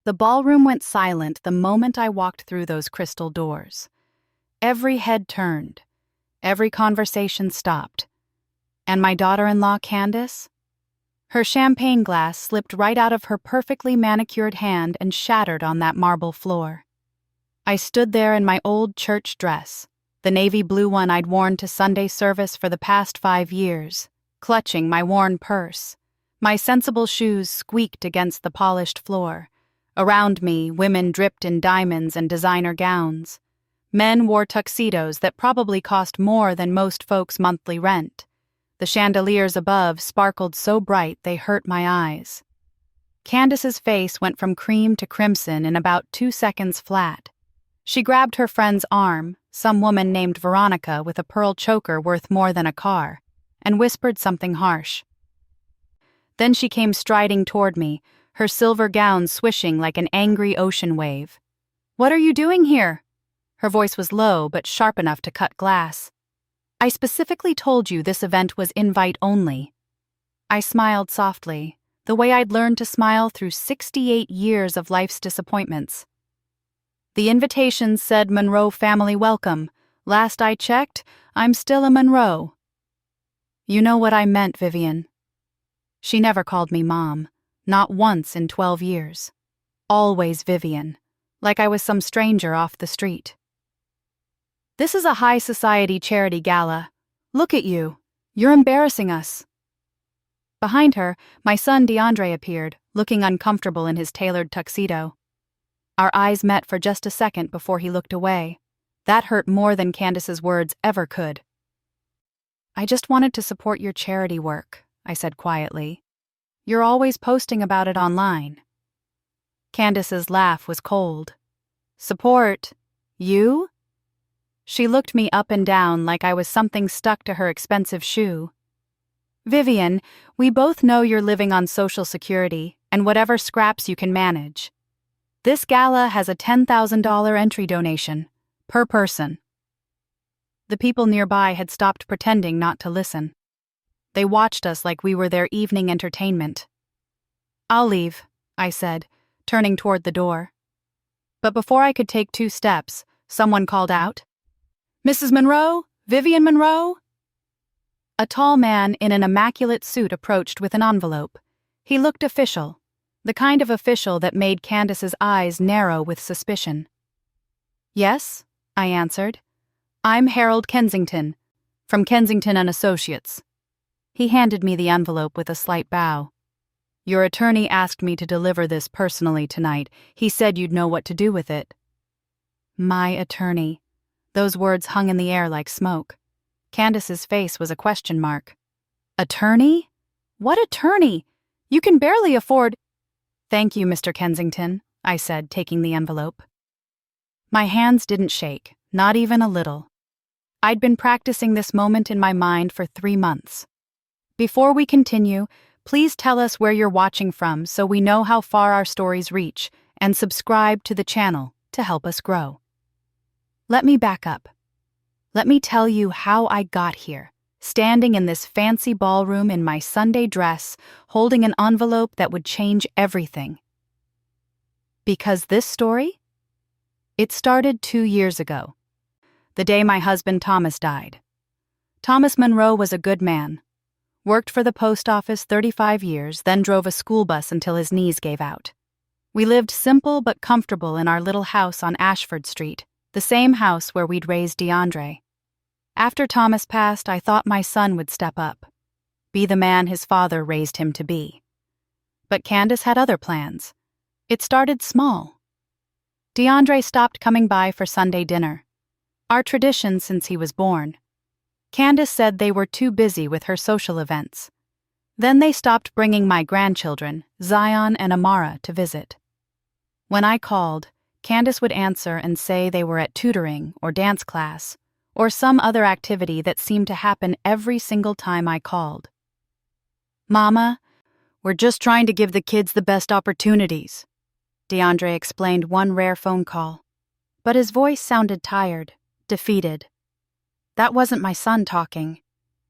The ballroom went silent the moment I walked through those crystal doors. Every head turned. Every conversation stopped. And my daughter-in-law, Candace? Her champagne glass slipped right out of her perfectly manicured hand and shattered on that marble floor. I stood there in my old church dress, the navy blue one I'd worn to Sunday service for the past 5 years, clutching my worn purse. My sensible shoes squeaked against the polished floor. Around me, women dripped in diamonds and designer gowns. Men wore tuxedos that probably cost more than most folks' monthly rent. The chandeliers above sparkled so bright they hurt my eyes. Candace's face went from cream to crimson in about 2 seconds flat. She grabbed her friend's arm, some woman named Veronica with a pearl choker worth more than a car, and whispered something harsh. Then she came striding toward me, her silver gown swishing like an angry ocean wave. "What are you doing here?" Her voice was low but sharp enough to cut glass. "I specifically told you this event was invite only." I smiled softly, the way I'd learned to smile through 68 years of life's disappointments. "The invitation said Monroe family welcome. Last I checked, I'm still a Monroe." "You know what I meant, Vivian." She never called me Mom, not once in 12 years. Always Vivian, like I was some stranger off the street. "This is a high society charity gala. Look at you. You're embarrassing us." Behind her, my son DeAndre appeared, looking uncomfortable in his tailored tuxedo. Our eyes met for just a second before he looked away. That hurt more than Candace's words ever could. "I just wanted to support your charity work," I said quietly. "You're always posting about it online." Candace's laugh was cold. "Support? You?" She looked me up and down like I was something stuck to her expensive shoe. "Vivian, we both know you're living on Social Security and whatever scraps you can manage. This gala has a $10,000 entry donation, per person." The people nearby had stopped pretending not to listen. They watched us like we were their evening entertainment. "I'll leave," I said, turning toward the door. But before I could take 2 steps, someone called out, "Mrs. Monroe? Vivian Monroe?" A tall man in an immaculate suit approached with an envelope. He looked official, the kind of official that made Candace's eyes narrow with suspicion. "Yes," I answered. "I'm Harold Kensington, from Kensington and Associates." He handed me the envelope with a slight bow. "Your attorney asked me to deliver this personally tonight. He said you'd know what to do with it." My attorney. Those words hung in the air like smoke. Candace's face was a question mark. "Attorney? What attorney? You can barely afford—" "Thank you, Mr. Kensington," I said, taking the envelope. My hands didn't shake, not even a little. I'd been practicing this moment in my mind for 3 months. Before we continue, please tell us where you're watching from so we know how far our stories reach, and subscribe to the channel to help us grow. Let me back up. Let me tell you how I got here, standing in this fancy ballroom in my Sunday dress, holding an envelope that would change everything. Because this story? It started 2 years ago, the day my husband Thomas died. Thomas Monroe was a good man. Worked for the post office 35 years, then drove a school bus until his knees gave out. We lived simple but comfortable in our little house on Ashford Street, the same house where we'd raised DeAndre. After Thomas passed, I thought my son would step up, be the man his father raised him to be. But Candace had other plans. It started small. DeAndre stopped coming by for Sunday dinner, our tradition since he was born. Candace said they were too busy with her social events. Then they stopped bringing my grandchildren, Zion and Amara, to visit. When I called, Candace would answer and say they were at tutoring or dance class, or some other activity that seemed to happen every single time I called. "Mama, we're just trying to give the kids the best opportunities," DeAndre explained one rare phone call. But his voice sounded tired, defeated. That wasn't my son talking.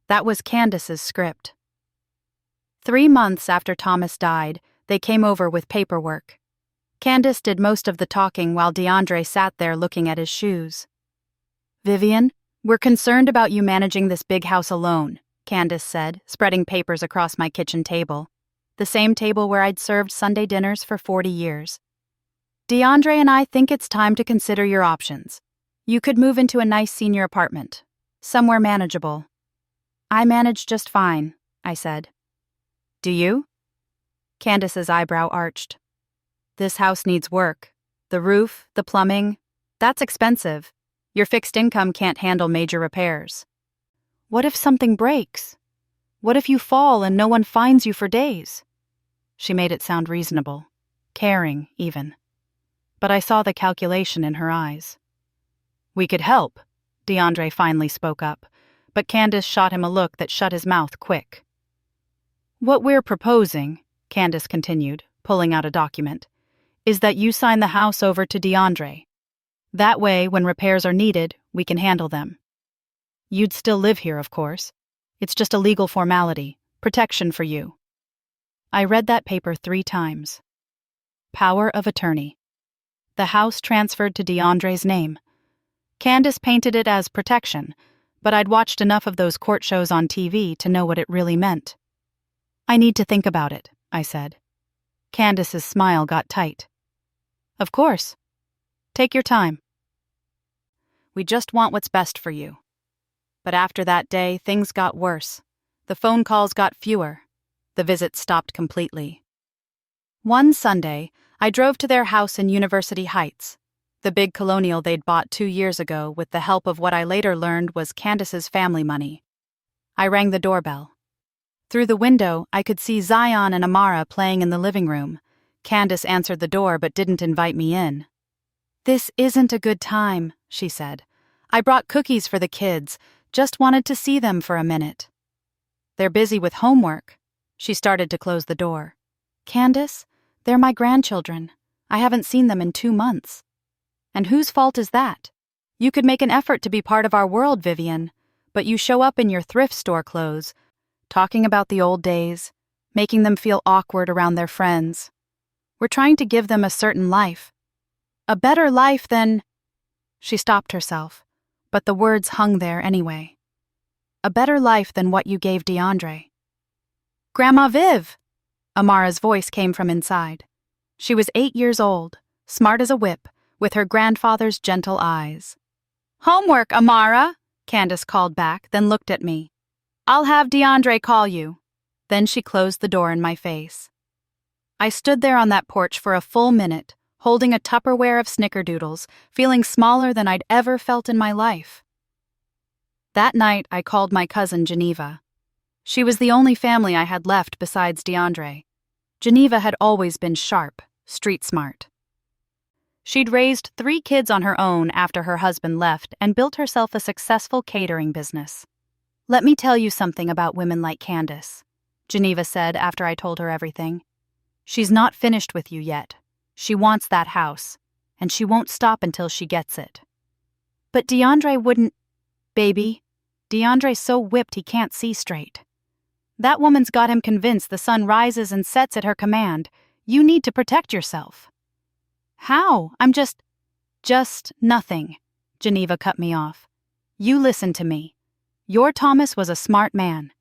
That was Candace's script. 3 months after Thomas died, they came over with paperwork. Candace did most of the talking while DeAndre sat there looking at his shoes. "Vivian, we're concerned about you managing this big house alone," Candace said, spreading papers across my kitchen table, the same table where I'd served Sunday dinners for 40 years. "DeAndre and I think it's time to consider your options. You could move into a nice senior apartment, somewhere manageable." "I manage just fine," I said. "Do you?" Candace's eyebrow arched. "This house needs work. The roof, the plumbing, that's expensive. Your fixed income can't handle major repairs." "What if something breaks? What if you fall and no one finds you for days?" She made it sound reasonable, caring even. But I saw the calculation in her eyes. "We could help," DeAndre finally spoke up, but Candace shot him a look that shut his mouth quick. "What we're proposing," Candace continued, pulling out a document, "is that you sign the house over to DeAndre. That way, when repairs are needed, we can handle them. You'd still live here, of course. It's just a legal formality, protection for you." I read that paper 3 times. Power of attorney. The house transferred to DeAndre's name. Candace painted it as protection, but I'd watched enough of those court shows on TV to know what it really meant. "I need to think about it," I said. Candace's smile got tight. "Of course. Take your time. We just want what's best for you." But after that day, things got worse. The phone calls got fewer. The visits stopped completely. One Sunday, I drove to their house in University Heights, the big colonial they'd bought 2 years ago with the help of what I later learned was Candace's family money. I rang the doorbell. Through the window, I could see Zion and Amara playing in the living room. Candace answered the door but didn't invite me in. "This isn't a good time," she said. "I brought cookies for the kids. Just wanted to see them for a minute." "They're busy with homework." She started to close the door. "Candace, they're my grandchildren. I haven't seen them in 2 months." "And whose fault is that? You could make an effort to be part of our world, Vivian, but you show up in your thrift store clothes, talking about the old days, making them feel awkward around their friends. We're trying to give them a certain life. A better life than—" She stopped herself, but the words hung there anyway. "A better life than what you gave DeAndre." "Grandma Viv!" Amara's voice came from inside. She was 8 years old, smart as a whip, with her grandfather's gentle eyes. "Homework, Amara," Candace called back, then looked at me. "I'll have DeAndre call you." Then she closed the door in my face. I stood there on that porch for a full minute, holding a Tupperware of snickerdoodles, feeling smaller than I'd ever felt in my life. That night, I called my cousin Geneva. She was the only family I had left besides DeAndre. Geneva had always been sharp, street smart. She'd raised 3 kids on her own after her husband left and built herself a successful catering business. "Let me tell you something about women like Candace," Geneva said after I told her everything. "She's not finished with you yet. She wants that house, and she won't stop until she gets it." "But DeAndre wouldn't—" "Baby, DeAndre's so whipped he can't see straight. That woman's got him convinced the sun rises and sets at her command. You need to protect yourself." "How? I'm just nothing," Geneva cut me off. "You listen to me. Your Thomas was a smart man.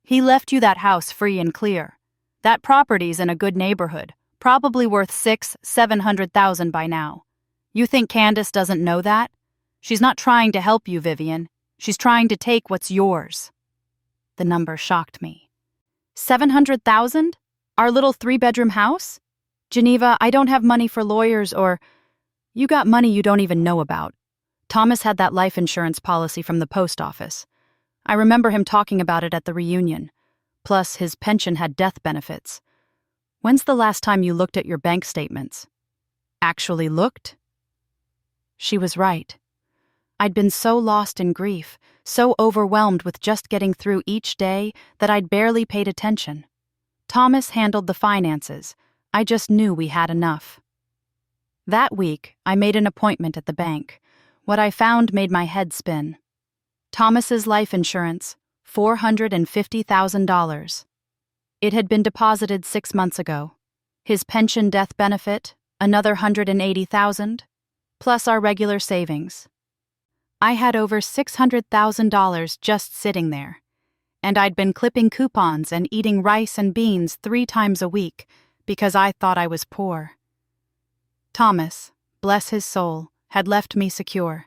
He left you that house free and clear. That property's in a good neighborhood, probably worth $600,000–700,000 by now. You think Candace doesn't know that? She's not trying to help you, Vivian. She's trying to take what's yours." The number shocked me. $700,000? Our little 3-bedroom house? "Geneva, I don't have money for lawyers or—" "You got money you don't even know about. Thomas had that life insurance policy from the post office. I remember him talking about it at the reunion. Plus, his pension had death benefits. When's the last time you looked at your bank statements? Actually looked?" She was right. I'd been so lost in grief, so overwhelmed with just getting through each day that I'd barely paid attention. Thomas handled the finances. I just knew we had enough. That week, I made an appointment at the bank. What I found made my head spin. Thomas's life insurance, $450,000. It had been deposited 6 months ago. His pension death benefit, another $180,000, plus our regular savings. I had over $600,000 just sitting there, and I'd been clipping coupons and eating rice and beans 3 times a week because I thought I was poor. Thomas, bless his soul, had left me secure.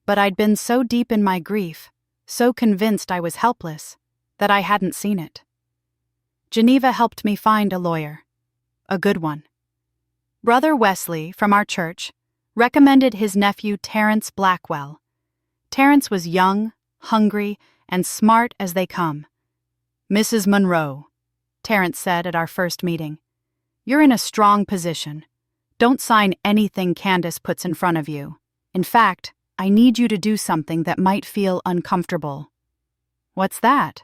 But I'd been so deep in my grief, so convinced I was helpless, that I hadn't seen it. Geneva helped me find a lawyer. A good one. Brother Wesley, from our church, recommended his nephew Terrence Blackwell. Terrence was young, hungry, and smart as they come. "Mrs. Monroe," Terrence said at our first meeting, "you're in a strong position. Don't sign anything Candace puts in front of you. In fact, I need you to do something that might feel uncomfortable." "What's that?"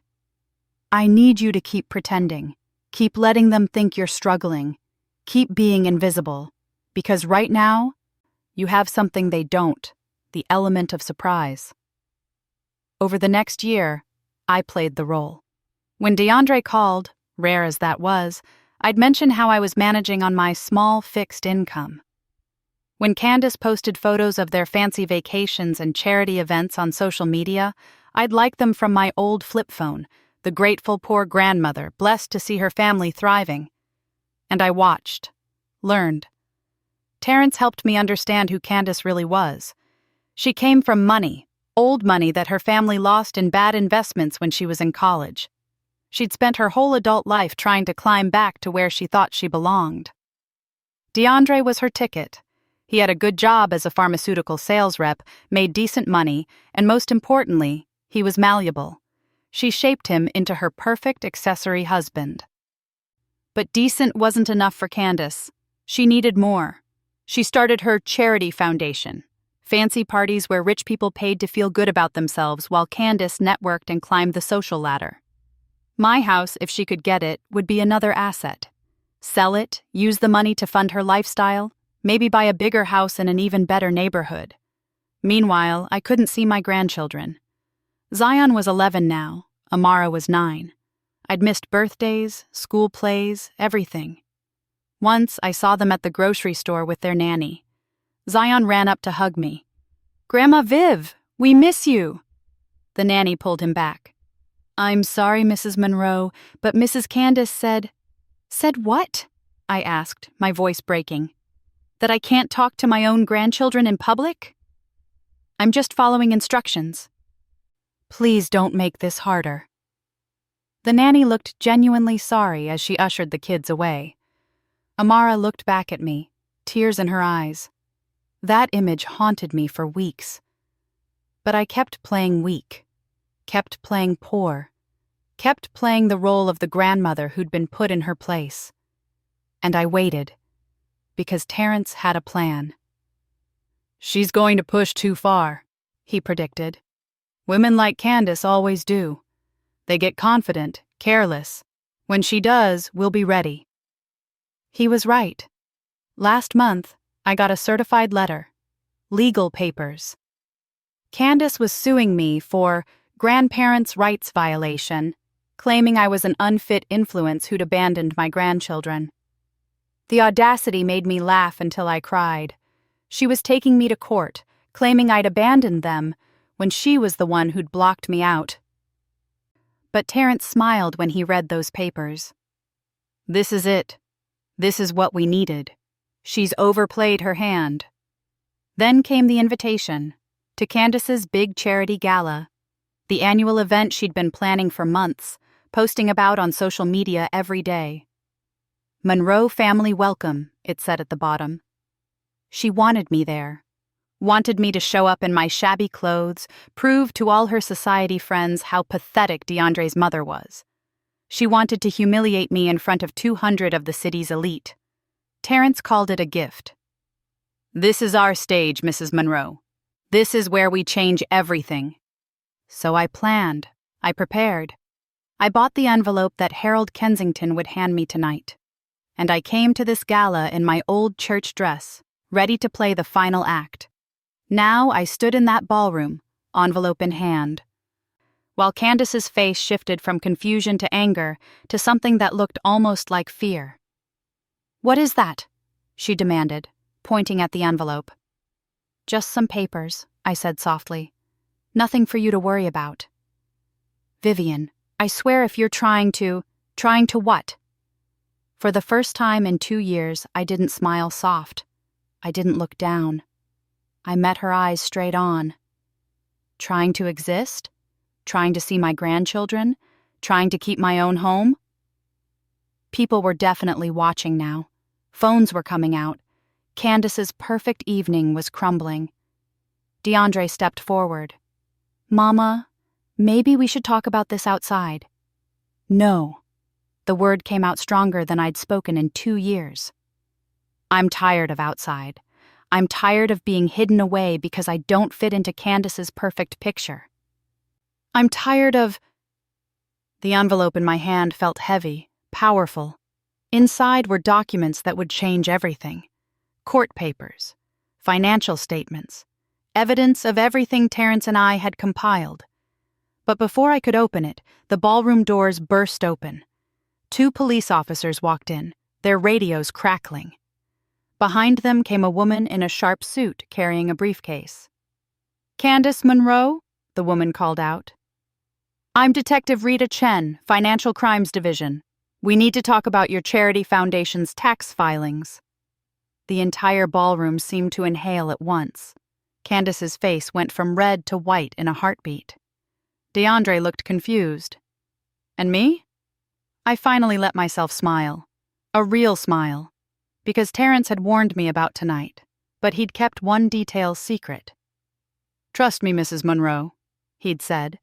"I need you to keep pretending. Keep letting them think you're struggling. Keep being invisible. Because right now, you have something they don't, the element of surprise." Over the next year, I played the role. When DeAndre called, rare as that was, I'd mention how I was managing on my small fixed income. When Candace posted photos of their fancy vacations and charity events on social media, I'd like them from my old flip phone, the grateful poor grandmother blessed to see her family thriving. And I watched, learned. Terrence helped me understand who Candace really was. She came from money, old money that her family lost in bad investments when she was in college. She'd spent her whole adult life trying to climb back to where she thought she belonged. DeAndre was her ticket. He had a good job as a pharmaceutical sales rep, made decent money, and most importantly, he was malleable. She shaped him into her perfect accessory husband. But decent wasn't enough for Candace. She needed more. She started her charity foundation, fancy parties where rich people paid to feel good about themselves while Candace networked and climbed the social ladder. My house, if she could get it, would be another asset. Sell it, use the money to fund her lifestyle, maybe buy a bigger house in an even better neighborhood. Meanwhile, I couldn't see my grandchildren. Zion was 11 now, Amara was 9. I'd missed birthdays, school plays, everything. Once, I saw them at the grocery store with their nanny. Zion ran up to hug me. "Grandma Viv, we miss you." The nanny pulled him back. "I'm sorry, Mrs. Monroe, but Mrs. Candace said—" "Said what?" I asked, my voice breaking. "That I can't talk to my own grandchildren in public?" "I'm just following instructions." "Please don't make this harder." The nanny looked genuinely sorry as she ushered the kids away. Amara looked back at me, tears in her eyes. That image haunted me for weeks. But I kept playing weak, kept playing poor, kept playing the role of the grandmother who'd been put in her place. And I waited, because Terrence had a plan. "She's going to push too far," he predicted. "Women like Candace always do. They get confident, careless. When she does, we'll be ready." He was right. Last month, I got a certified letter. Legal papers. Candace was suing me for grandparents' rights violation, claiming I was an unfit influence who'd abandoned my grandchildren. The audacity made me laugh until I cried. She was taking me to court, claiming I'd abandoned them, when she was the one who'd blocked me out. But Terrence smiled when he read those papers. "This is it. This is what we needed. She's overplayed her hand." Then came the invitation to Candace's big charity gala, the annual event she'd been planning for months, posting about on social media every day. "Monroe family welcome," it said at the bottom. She wanted me there. Wanted me to show up in my shabby clothes, prove to all her society friends how pathetic DeAndre's mother was. She wanted to humiliate me in front of 200 of the city's elite. Terrence called it a gift. "This is our stage, Mrs. Monroe. This is where we change everything." So I planned. I prepared. I bought the envelope that Harold Kensington would hand me tonight. And I came to this gala in my old church dress, ready to play the final act. Now I stood in that ballroom, envelope in hand. While Candace's face shifted from confusion to anger to something that looked almost like fear. "What is that?" she demanded, pointing at the envelope. Just some papers, I said softly. Nothing for you to worry about. Vivian, I swear if you're trying to what? For the first time in 2 years, I didn't smile soft. I didn't look down. I met her eyes straight on. Trying to exist? Trying to see my grandchildren? Trying to keep my own home? People were definitely watching now. Phones were coming out. Candace's perfect evening was crumbling. DeAndre stepped forward. Mama, maybe we should talk about this outside. No. The word came out stronger than I'd spoken in 2 years. I'm tired of outside. I'm tired of being hidden away because I don't fit into Candace's perfect picture. I'm tired of... The envelope in my hand felt heavy, powerful. Inside were documents that would change everything. Court papers, financial statements, evidence of everything Terrence and I had compiled. But before I could open it, the ballroom doors burst open. 2 police officers walked in, their radios crackling. Behind them came a woman in a sharp suit carrying a briefcase. Candace Monroe? The woman called out. I'm Detective Rita Chen, Financial Crimes Division. We need to talk about your charity foundation's tax filings. The entire ballroom seemed to inhale at once. Candace's face went from red to white in a heartbeat. DeAndre looked confused. And me? I finally let myself smile. A real smile. Because Terrence had warned me about tonight, but he'd kept one detail secret. Trust me, Mrs. Monroe, he'd said.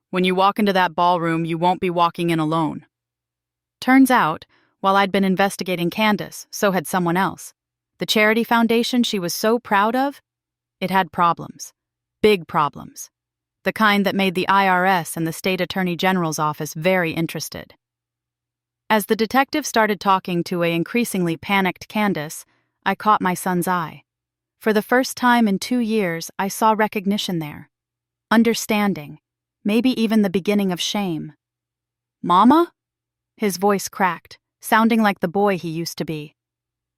When you walk into that ballroom, you won't be walking in alone. Turns out, while I'd been investigating Candace, so had someone else. The charity foundation she was so proud of, it had problems. Big problems. The kind that made the IRS and the state attorney general's office very interested. As the detective started talking to an increasingly panicked Candace, I caught my son's eye. For the first time in 2 years, I saw recognition there. Understanding. Maybe even the beginning of shame. Mama? His voice cracked, sounding like the boy he used to be.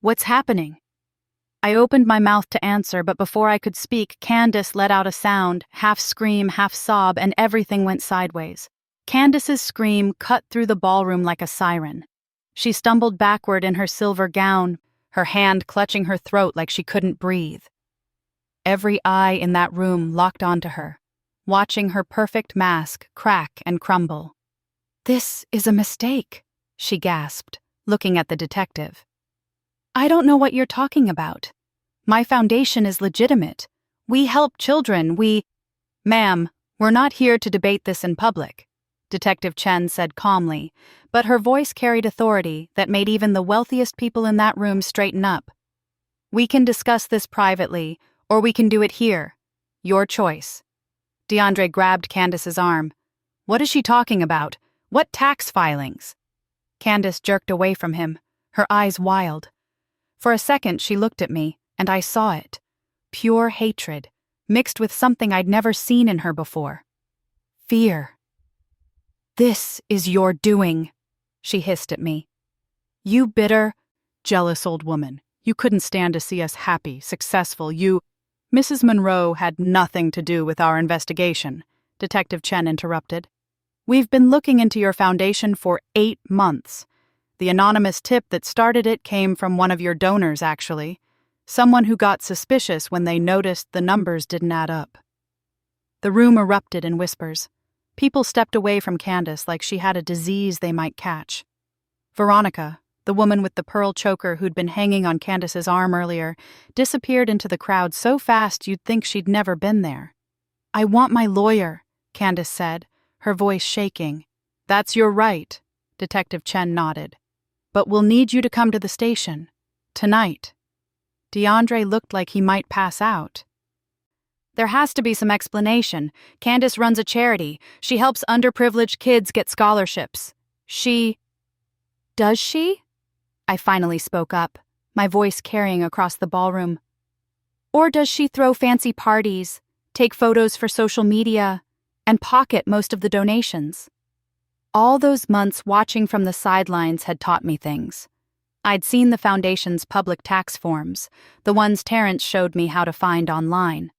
What's happening? I opened my mouth to answer, but before I could speak, Candace let out a sound, half scream, half sob, and everything went sideways. Candace's scream cut through the ballroom like a siren. She stumbled backward in her silver gown, her hand clutching her throat like she couldn't breathe. Every eye in that room locked onto her, watching her perfect mask crack and crumble. This is a mistake, she gasped, looking at the detective. I don't know what you're talking about. My foundation is legitimate. We help children, Ma'am, we're not here to debate this in public, Detective Chen said calmly, but her voice carried authority that made even the wealthiest people in that room straighten up. We can discuss this privately, or we can do it here. Your choice. DeAndre grabbed Candace's arm. What is she talking about? What tax filings? Candace jerked away from him, her eyes wild. For a second she looked at me, and I saw it. Pure hatred, mixed with something I'd never seen in her before. Fear. This is your doing, she hissed at me. You bitter, jealous old woman. You couldn't stand to see us happy, successful. Mrs. Monroe had nothing to do with our investigation, Detective Chen interrupted. We've been looking into your foundation for 8 months. The anonymous tip that started it came from one of your donors, actually. Someone who got suspicious when they noticed the numbers didn't add up. The room erupted in whispers. People stepped away from Candace like she had a disease they might catch. Veronica, the woman with the pearl choker who'd been hanging on Candace's arm earlier, disappeared into the crowd so fast you'd think she'd never been there. I want my lawyer, Candace said, her voice shaking. That's your right, Detective Chen nodded. But we'll need you to come to the station. Tonight. DeAndre looked like he might pass out. There has to be some explanation. Candace runs a charity. She helps underprivileged kids get scholarships. Does she? I finally spoke up, my voice carrying across the ballroom. Or does she throw fancy parties, take photos for social media, and pocket most of the donations? All those months watching from the sidelines had taught me things. I'd seen the foundation's public tax forms, the ones Terrence showed me how to find online.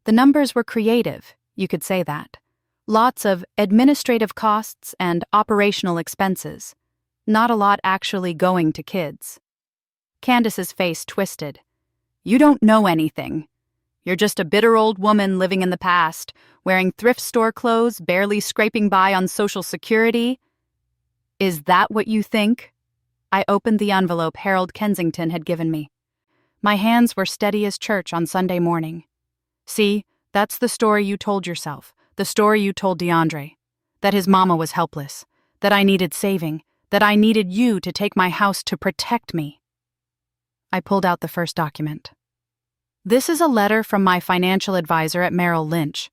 The numbers were creative, you could say that. Lots of administrative costs and operational expenses. Not a lot actually going to kids. Candace's face twisted. You don't know anything. You're just a bitter old woman living in the past, wearing thrift store clothes, barely scraping by on Social Security. Is that what you think? I opened the envelope Harold Kensington had given me. My hands were steady as church on Sunday morning. See, that's the story you told yourself, the story you told DeAndre. That his mama was helpless, that I needed saving, that I needed you to take my house to protect me. I pulled out the first document. This is a letter from my financial advisor at Merrill Lynch.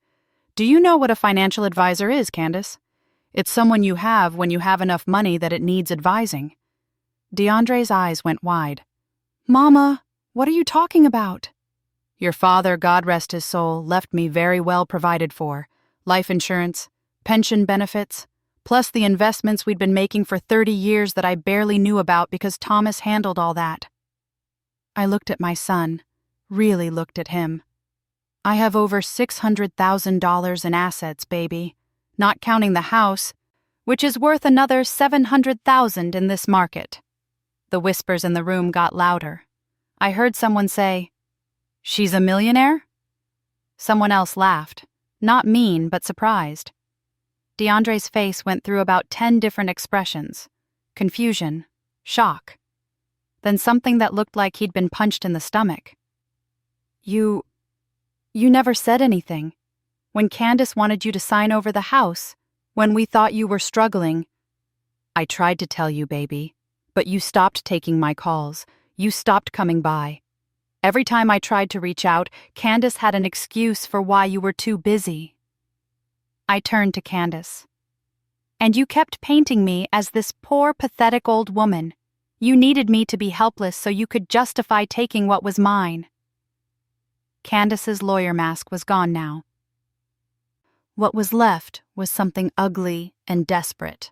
Do you know what a financial advisor is, Candace? It's someone you have when you have enough money that it needs advising. DeAndre's eyes went wide. Mama, what are you talking about? Your father, God rest his soul, left me very well provided for. Life insurance, pension benefits, plus the investments we'd been making for 30 years that I barely knew about because Thomas handled all that. I looked at my son, really looked at him. I have over $600,000 in assets, baby, not counting the house, which is worth another $700,000 in this market. The whispers in the room got louder. I heard someone say, "She's a millionaire?" Someone else laughed, not mean but surprised. DeAndre's face went through about 10 different expressions: confusion, shock, then something that looked like he'd been punched in the stomach. You never said anything. When Candace wanted you to sign over the house, when we thought you were struggling. I tried to tell you, baby, but you stopped taking my calls. You stopped coming by. Every time I tried to reach out, Candace had an excuse for why you were too busy. I turned to Candace. And you kept painting me as this poor, pathetic old woman. You needed me to be helpless so you could justify taking what was mine. Candace's lawyer mask was gone now. What was left was something ugly and desperate.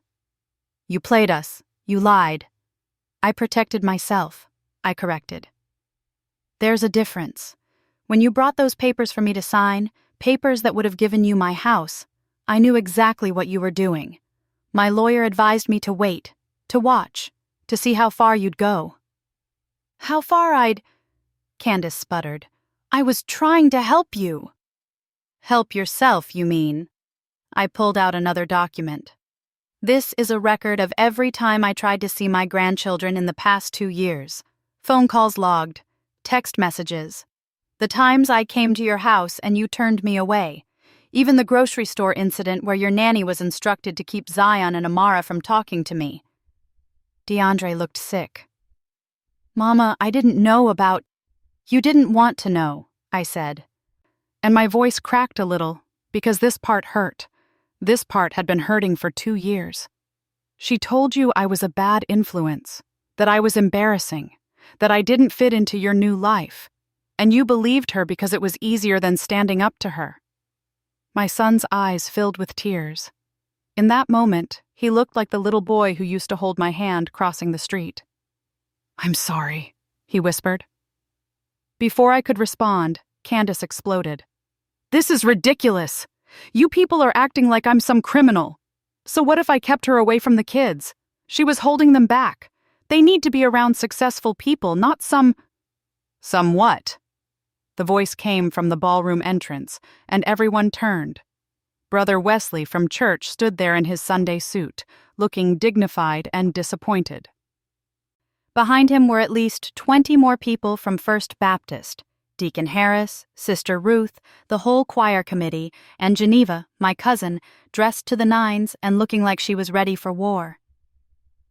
You played us. You lied. I protected myself. I corrected. There's a difference. When you brought those papers for me to sign, papers that would have given you my house, I knew exactly what you were doing. My lawyer advised me to wait, to watch, to see how far you'd go. How far Candace sputtered. I was trying to help you. Help yourself, you mean? I pulled out another document. This is a record of every time I tried to see my grandchildren in the past 2 years. Phone calls logged, text messages. The times I came to your house and you turned me away. Even the grocery store incident where your nanny was instructed to keep Zion and Amara from talking to me. DeAndre looked sick. Mama, I didn't know about... You didn't want to know, I said. And my voice cracked a little, because this part hurt. This part had been hurting for 2 years. She told you I was a bad influence, that I was embarrassing, that I didn't fit into your new life, and you believed her because it was easier than standing up to her. My son's eyes filled with tears. In that moment, he looked like the little boy who used to hold my hand crossing the street. I'm sorry, he whispered. Before I could respond, Candace exploded. This is ridiculous. You people are acting like I'm some criminal. So what if I kept her away from the kids? She was holding them back. They need to be around successful people, not some... Some what? The voice came from the ballroom entrance, and everyone turned. Brother Wesley from church stood there in his Sunday suit, looking dignified and disappointed. Behind him were at least 20 more people from First Baptist, Deacon Harris, Sister Ruth, the whole choir committee, and Geneva, my cousin, dressed to the nines and looking like she was ready for war.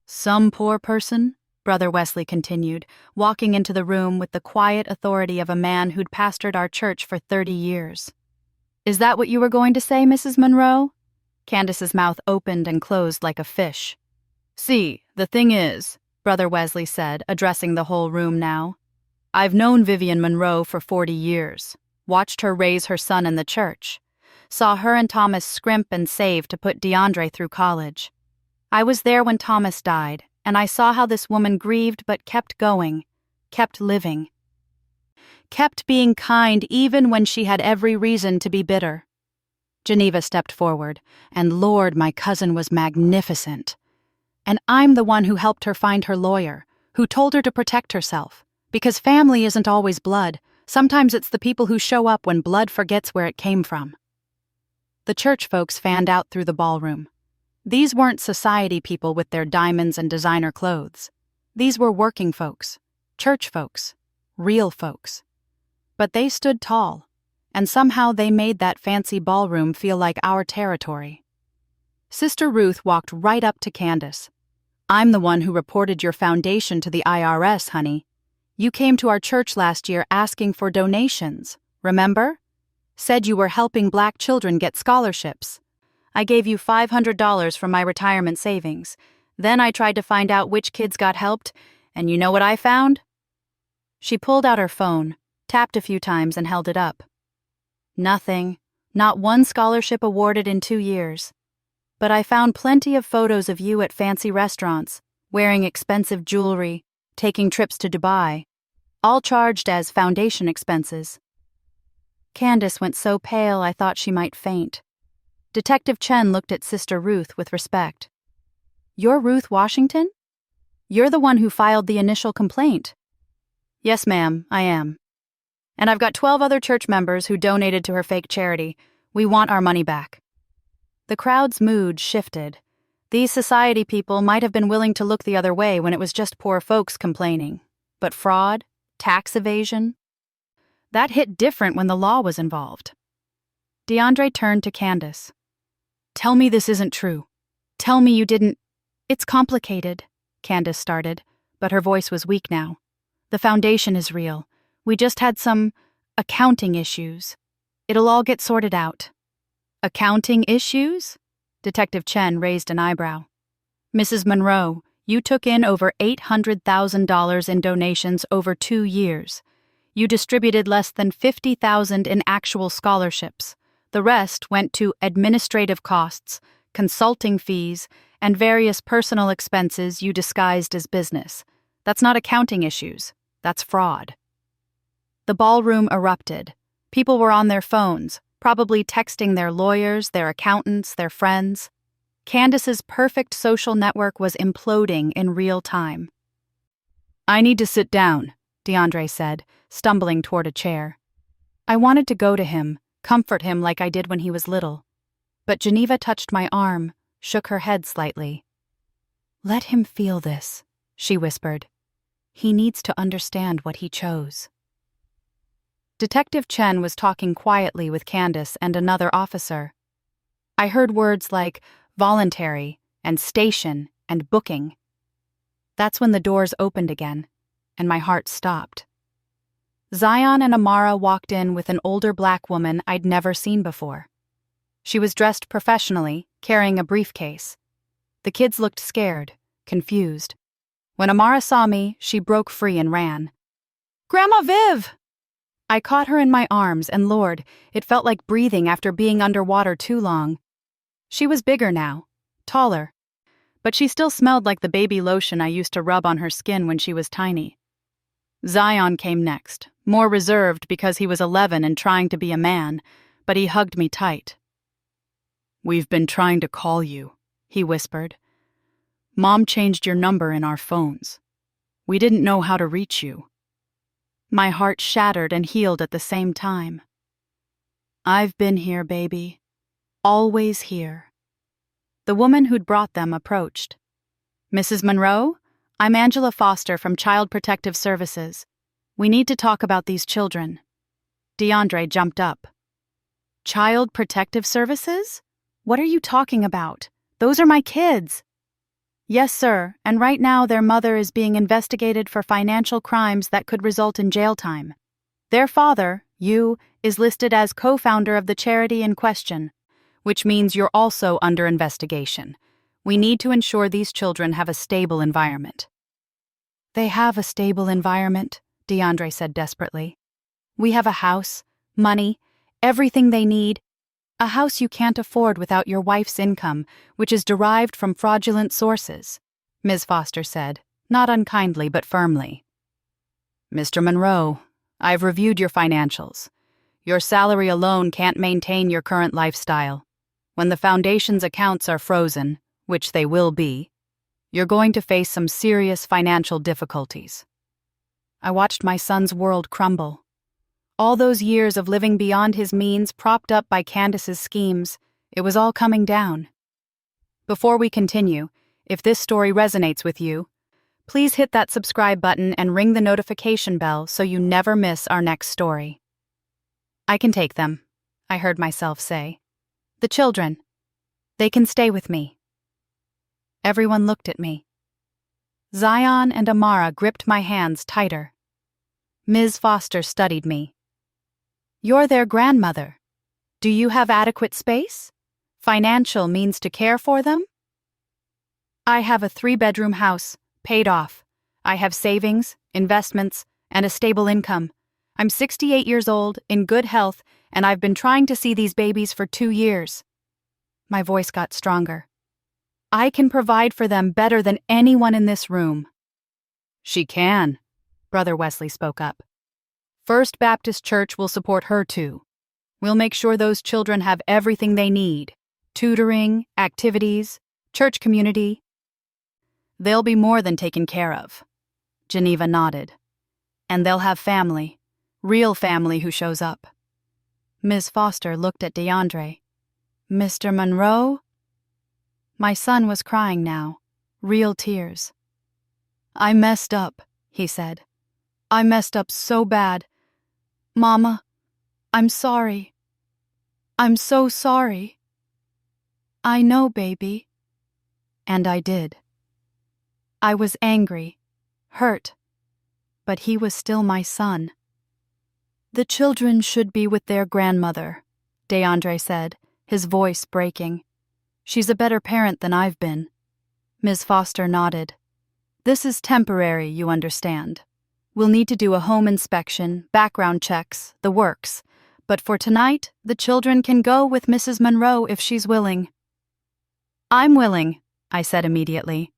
Some poor person, Brother Wesley continued, walking into the room with the quiet authority of a man who'd pastored our church for 30 years. Is that what you were going to say, Mrs. Monroe? Candace's mouth opened and closed like a fish. See, the thing is, Brother Wesley said, addressing the whole room now, I've known Vivian Monroe for 40 years, watched her raise her son in the church, saw her and Thomas scrimp and save to put DeAndre through college. I was there when Thomas died, and I saw how this woman grieved but kept going, kept living, kept being kind even when she had every reason to be bitter. Geneva stepped forward, and Lord, my cousin was magnificent. And I'm the one who helped her find her lawyer, who told her to protect herself. Because family isn't always blood. Sometimes it's the people who show up when blood forgets where it came from. The church folks fanned out through the ballroom. These weren't society people with their diamonds and designer clothes. These were working folks, church folks, real folks. But they stood tall, and somehow they made that fancy ballroom feel like our territory. Sister Ruth walked right up to Candace. "I'm the one who reported your foundation to the IRS, honey. You came to our church last year asking for donations, remember? Said you were helping Black children get scholarships. I gave you $500 from my retirement savings. Then I tried to find out which kids got helped, and you know what I found?" She pulled out her phone, tapped a few times, and held it up. "Nothing. Not one scholarship awarded in 2 years. But I found plenty of photos of you at fancy restaurants, wearing expensive jewelry, taking trips to Dubai, all charged as foundation expenses." Candace went so pale I thought she might faint. Detective Chen looked at Sister Ruth with respect. "You're Ruth Washington? You're the one who filed the initial complaint." "Yes, ma'am, I am. And I've got 12 other church members who donated to her fake charity. We want our money back." The crowd's mood shifted. These society people might have been willing to look the other way when it was just poor folks complaining. But fraud, tax evasion, that hit different when the law was involved. DeAndre turned to Candace. "Tell me this isn't true. Tell me you didn't—" "It's complicated," Candace started, but her voice was weak now. "The foundation is real. We just had some accounting issues. It'll all get sorted out." "Accounting issues?" Detective Chen raised an eyebrow. "Mrs. Monroe, you took in over $800,000 in donations over 2 years. You distributed less than $50,000 in actual scholarships. The rest went to administrative costs, consulting fees, and various personal expenses you disguised as business. That's not accounting issues. That's fraud." The ballroom erupted. People were on their phones, probably texting their lawyers, their accountants, their friends. Candace's perfect social network was imploding in real time. "I need to sit down," DeAndre said, stumbling toward a chair. I wanted to go to him, comfort him like I did when he was little. But Geneva touched my arm, shook her head slightly. "Let him feel this," she whispered. "He needs to understand what he chose." Detective Chen was talking quietly with Candace and another officer. I heard words like voluntary and station and booking. That's when the doors opened again, and my heart stopped. Zion and Amara walked in with an older Black woman I'd never seen before. She was dressed professionally, carrying a briefcase. The kids looked scared, confused. When Amara saw me, she broke free and ran. "Grandma Viv!" I caught her in my arms, and Lord, it felt like breathing after being underwater too long. She was bigger now, taller, but she still smelled like the baby lotion I used to rub on her skin when she was tiny. Zion came next, more reserved because he was 11 and trying to be a man, but he hugged me tight. "We've been trying to call you," he whispered. "Mom changed your number in our phones. We didn't know how to reach you." My heart shattered and healed at the same time. "I've been here, baby. Always here." The woman who'd brought them approached. "Mrs. Monroe, I'm Angela Foster from Child Protective Services. We need to talk about these children." DeAndre jumped up. "Child Protective Services? What are you talking about? Those are my kids." "Yes, sir, and right now their mother is being investigated for financial crimes that could result in jail time. Their father, you, is listed as co-founder of the charity in question, which means you're also under investigation. We need to ensure these children have a stable environment." "They have a stable environment," DeAndre said desperately. "We have a house, money, everything they need. A house you can't afford without your wife's income, which is derived from fraudulent sources. Ms. Foster said, not unkindly but firmly. Mr. Monroe, I've reviewed your financials. Your salary alone can't maintain your current lifestyle. When the foundation's accounts are frozen, which they will be, you're going to face some serious financial difficulties. I watched my son's world crumble. All those years of living beyond his means, propped up by Candace's schemes, it was all coming down. Before we continue, if this story resonates with you, please hit that subscribe button and ring the notification bell so you never miss our next story. I can take them, I heard myself say. The children. They can stay with me. Everyone looked at me. Zion and Amara gripped my hands tighter. Ms. Foster studied me. You're their grandmother. Do you have adequate space? Financial means to care for them? I have a 3-bedroom house, paid off. I have savings, investments, and a stable income. I'm 68 years old, in good health, and I've been trying to see these babies for 2 years. My voice got stronger. I can provide for them better than anyone in this room. She can, Brother Wesley spoke up. First Baptist Church will support her too. We'll make sure those children have everything they need. Tutoring, activities, church community. They'll be more than taken care of. Geneva nodded. And they'll have family. Real family who shows up. Ms. Foster looked at DeAndre. Mr. Monroe? My son was crying now, real tears. I messed up, he said. I messed up so bad. Mama, I'm sorry. I'm so sorry. I know, baby. And I did. I was angry, hurt, but he was still my son. The children should be with their grandmother, DeAndre said, his voice breaking. She's a better parent than I've been. Ms. Foster nodded. This is temporary, you understand. We'll need to do a home inspection, background checks, the works. But for tonight, the children can go with Mrs. Monroe if she's willing. I'm willing, I said immediately.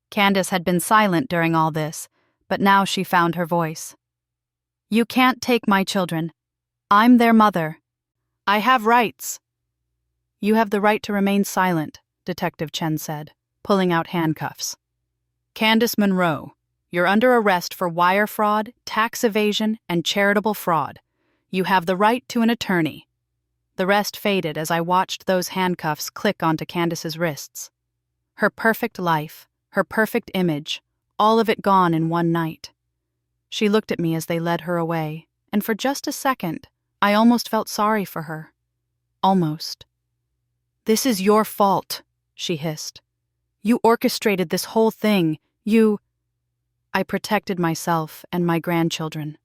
Candace had been silent during all this, but now she found her voice. You can't take my children. I'm their mother. I have rights. You have the right to remain silent, Detective Chen said, pulling out handcuffs. Candace Monroe, you're under arrest for wire fraud, tax evasion, and charitable fraud. You have the right to an attorney. The rest faded as I watched those handcuffs click onto Candace's wrists. Her perfect life, her perfect image, all of it gone in one night. She looked at me as they led her away, and for just a second, I almost felt sorry for her. Almost. This is your fault, she hissed. You orchestrated this whole thing. I protected myself and my grandchildren,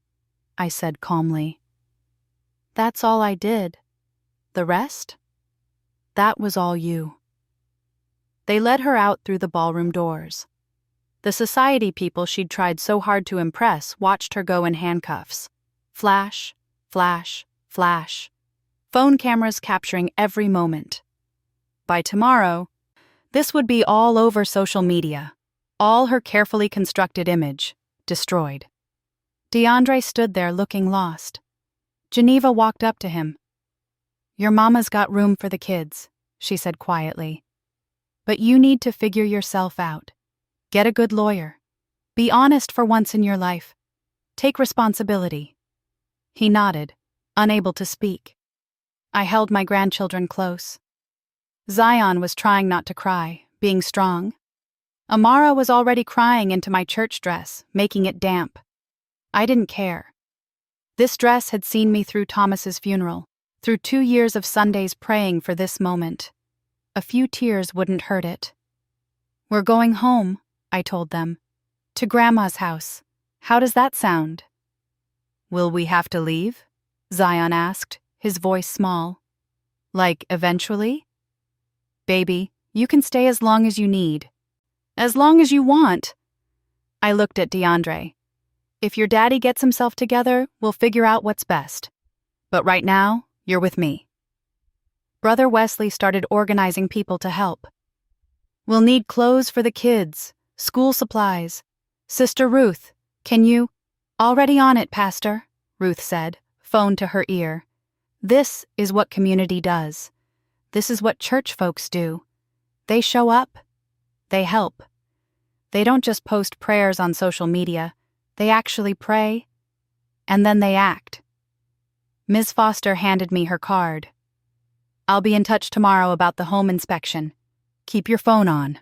I said calmly. That's all I did. The rest? That was all you. They led her out through the ballroom doors. The society people she'd tried so hard to impress watched her go in handcuffs. Flash, flash, flash. Phone cameras capturing every moment. By tomorrow, this would be all over social media. All her carefully constructed image, destroyed. DeAndre stood there looking lost. Geneva walked up to him. Your mama's got room for the kids, she said quietly. But you need to figure yourself out. Get a good lawyer. Be honest for once in your life. Take responsibility. He nodded, unable to speak. I held my grandchildren close. Zion was trying not to cry, being strong. Amara was already crying into my church dress, making it damp. I didn't care. This dress had seen me through Thomas's funeral, through 2 years of Sundays praying for this moment. A few tears wouldn't hurt it. We're going home, I told them. To Grandma's house. How does that sound? Will we have to leave? Zion asked, his voice small. Like, eventually? Baby, you can stay as long as you need. As long as you want. I looked at DeAndre. If your daddy gets himself together, we'll figure out what's best. But right now, you're with me. Brother Wesley started organizing people to help. We'll need clothes for the kids, School supplies. Sister Ruth, can you? Already on it, Pastor, Ruth said, phone to her ear. This is what community does. This is what church folks do. They show up. They help. They don't just post prayers on social media. They actually pray. And then they act. Ms. Foster handed me her card. I'll be in touch tomorrow about the home inspection. Keep your phone on.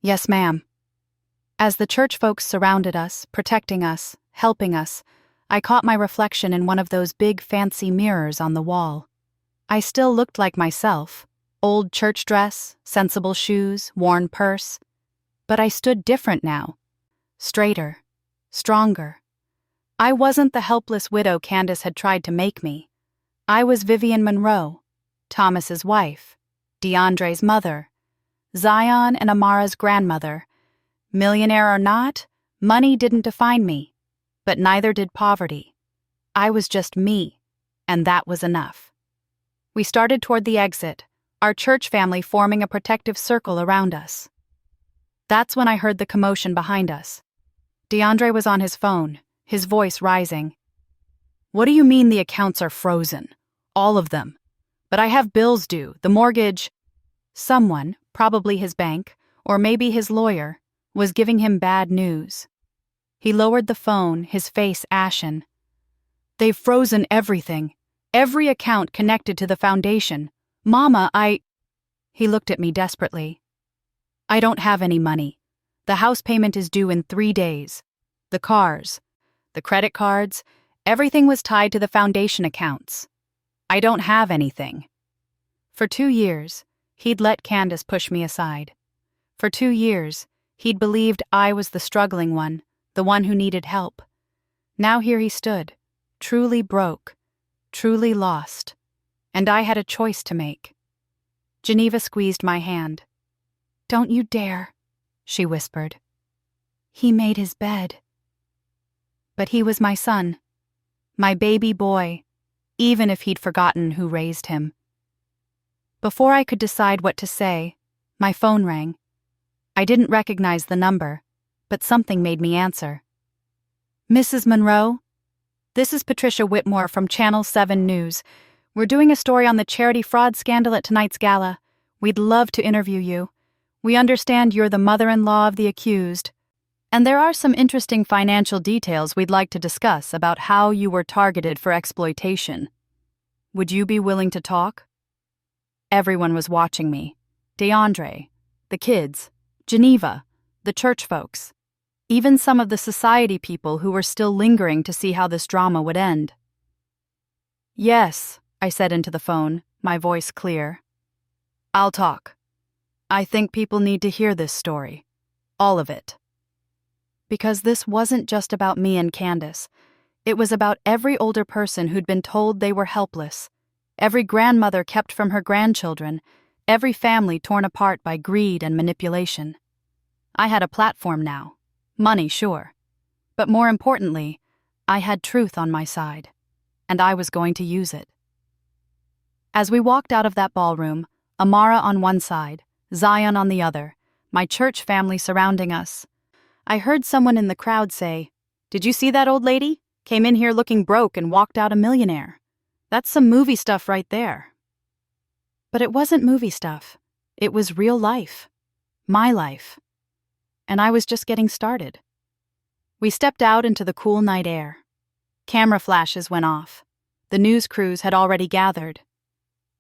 Yes, ma'am. As the church folks surrounded us, protecting us, helping us, I caught my reflection in one of those big fancy mirrors on the wall. I still looked like myself. Old church dress, sensible shoes, worn purse. But I stood different now. Straighter. Stronger. I wasn't the helpless widow Candace had tried to make me. I was Vivian Monroe, Thomas's wife, DeAndre's mother, Zion and Amara's grandmother. Millionaire or not, money didn't define me, but neither did poverty. I was just me, and that was enough. We started toward the exit, our church family forming a protective circle around us. That's when I heard the commotion behind us. DeAndre was on his phone, his voice rising. What do you mean the accounts are frozen? All of them. But I have bills due, the mortgage. Someone, probably his bank, or maybe his lawyer, was giving him bad news. He lowered the phone, his face ashen. They've frozen everything. Every account connected to the foundation. Mama, He looked at me desperately. I don't have any money. The house payment is due in 3 days. The cars, the credit cards, everything was tied to the foundation accounts. I don't have anything. For 2 years, he'd let Candace push me aside. For 2 years, he'd believed I was the struggling one, the one who needed help. Now here he stood, truly broke, truly lost, and I had a choice to make. Geneva squeezed my hand. Don't you dare, she whispered. He made his bed. But he was my son, my baby boy, even if he'd forgotten who raised him. Before I could decide what to say, my phone rang. I didn't recognize the number, but something made me answer. Mrs. Monroe? This is Patricia Whitmore from Channel 7 News. We're doing a story on the charity fraud scandal at tonight's gala. We'd love to interview you. We understand you're the mother-in-law of the accused, and there are some interesting financial details we'd like to discuss about how you were targeted for exploitation. Would you be willing to talk? Everyone was watching me. DeAndre, the kids, Geneva, the church folks, even some of the society people who were still lingering to see how this drama would end. Yes, I said into the phone, my voice clear. I'll talk. I think people need to hear this story. All of it. Because this wasn't just about me and Candace. It was about every older person who'd been told they were helpless, every grandmother kept from her grandchildren, every family torn apart by greed and manipulation. I had a platform now. Money, sure. But more importantly, I had truth on my side, and I was going to use it. As we walked out of that ballroom, Amara on one side, Zion on the other, my church family surrounding us, I heard someone in the crowd say, "Did you see that old lady? Came in here looking broke and walked out a millionaire. That's some movie stuff right there." But it wasn't movie stuff. It was real life. My life. And I was just getting started. We stepped out into the cool night air. Camera flashes went off. The news crews had already gathered.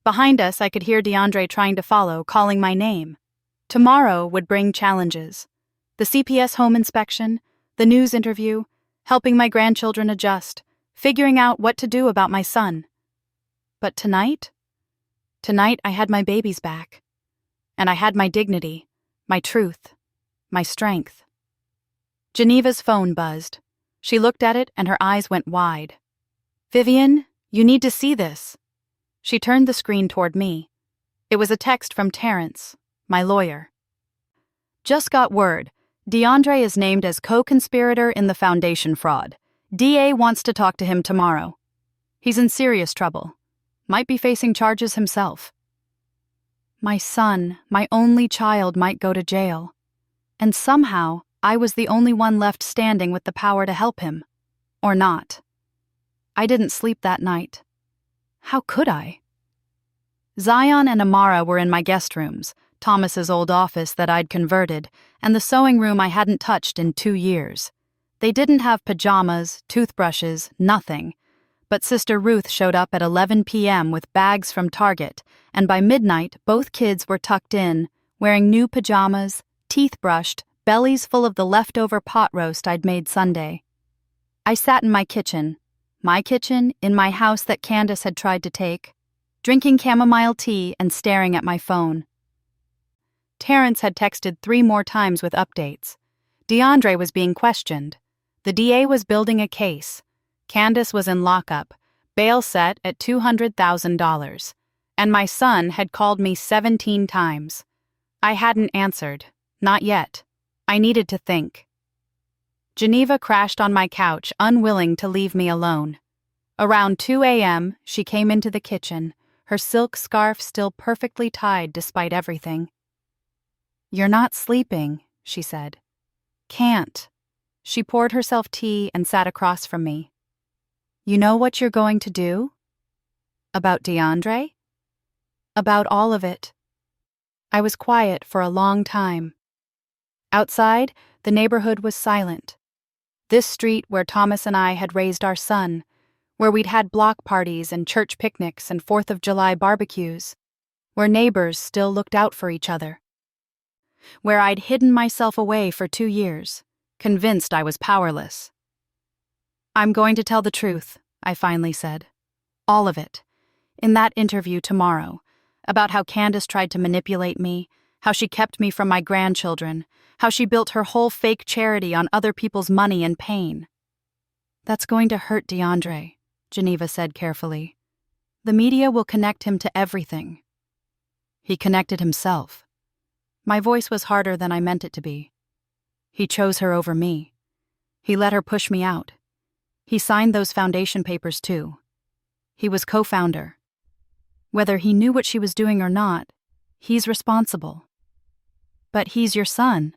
Behind us, I could hear DeAndre trying to follow, calling my name. Tomorrow would bring challenges. The CPS home inspection, the news interview, helping my grandchildren adjust, figuring out what to do about my son. But tonight I had my babies back. And I had my dignity, my truth, my strength. Geneva's phone buzzed. She looked at it and her eyes went wide. "Vivian, you need to see this." She turned the screen toward me. It was a text from Terrence, my lawyer. "Just got word. DeAndre is named as co-conspirator in the foundation fraud. DA wants to talk to him tomorrow. He's in serious trouble. Might be facing charges himself. My son, my only child, might go to jail. And somehow, I was the only one left standing with the power to help him. Or not. I didn't sleep that night. How could I? Zion and Amara were in my guest rooms, Thomas's old office that I'd converted, and the sewing room I hadn't touched in 2 years. They didn't have pajamas, toothbrushes, nothing. But Sister Ruth showed up at 11 p.m. with bags from Target, and by midnight, both kids were tucked in, wearing new pajamas, teeth brushed, bellies full of the leftover pot roast I'd made Sunday. I sat in my kitchen in my house that Candace had tried to take, drinking chamomile tea and staring at my phone. Terrence had texted 3 more times with updates. DeAndre was being questioned. The DA was building a case. Candace was in lockup, bail set at $200,000. And my son had called me 17 times. I hadn't answered. Not yet. I needed to think. Geneva crashed on my couch, unwilling to leave me alone. Around 2 a.m., she came into the kitchen, her silk scarf still perfectly tied despite everything. "You're not sleeping," she said. "Can't." She poured herself tea and sat across from me. "You know what you're going to do?" "About DeAndre?" "About all of it." I was quiet for a long time. Outside, the neighborhood was silent. This street where Thomas and I had raised our son, where we'd had block parties and church picnics and 4th of July barbecues, where neighbors still looked out for each other. Where I'd hidden myself away for 2 years, convinced I was powerless. "I'm going to tell the truth," I finally said. "All of it. In that interview tomorrow, about how Candace tried to manipulate me, how she kept me from my grandchildren, how she built her whole fake charity on other people's money and pain." "That's going to hurt DeAndre," Geneva said carefully. "The media will connect him to everything." "He connected himself." My voice was harder than I meant it to be. "He chose her over me. He let her push me out. He signed those foundation papers too. He was co-founder. Whether he knew what she was doing or not, he's responsible. But he's your son.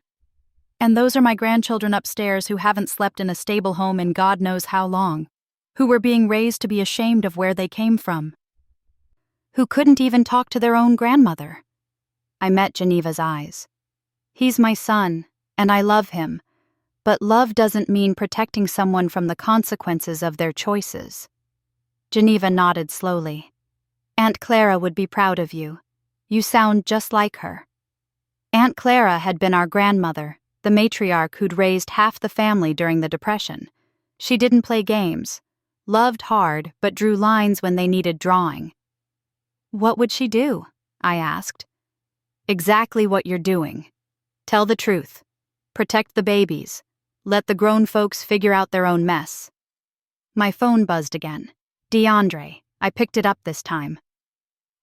And those are my grandchildren upstairs who haven't slept in a stable home in God knows how long, who were being raised to be ashamed of where they came from, who couldn't even talk to their own grandmother." I met Geneva's eyes. "He's my son, and I love him, but love doesn't mean protecting someone from the consequences of their choices." Geneva nodded slowly. "Aunt Clara would be proud of you. You sound just like her." Aunt Clara had been our grandmother, the matriarch who'd raised half the family during the Depression. She didn't play games, loved hard, but drew lines when they needed drawing. "What would she do?" I asked. "Exactly what you're doing. Tell the truth. Protect the babies. Let the grown folks figure out their own mess." My phone buzzed again. DeAndre. I picked it up this time.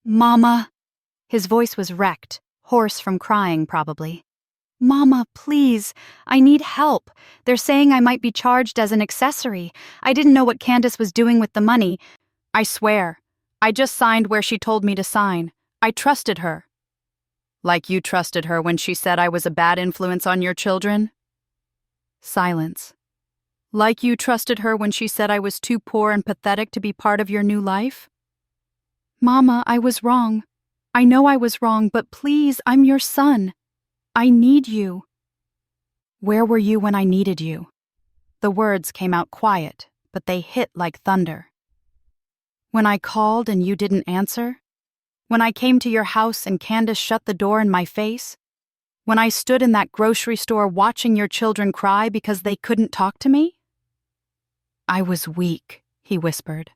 "Mama." His voice was wrecked, hoarse from crying probably. "Mama, please. I need help. They're saying I might be charged as an accessory. I didn't know what Candace was doing with the money. I swear. I just signed where she told me to sign. I trusted her." "Like you trusted her when she said I was a bad influence on your children?" Silence. "Like you trusted her when she said I was too poor and pathetic to be part of your new life?" "Mama, I was wrong. I know I was wrong, but please, I'm your son. I need you." "Where were you when I needed you?" The words came out quiet, but they hit like thunder. "When I called and you didn't answer? When I came to your house and Candace shut the door in my face? When I stood in that grocery store watching your children cry because they couldn't talk to me?" "I was weak," he whispered.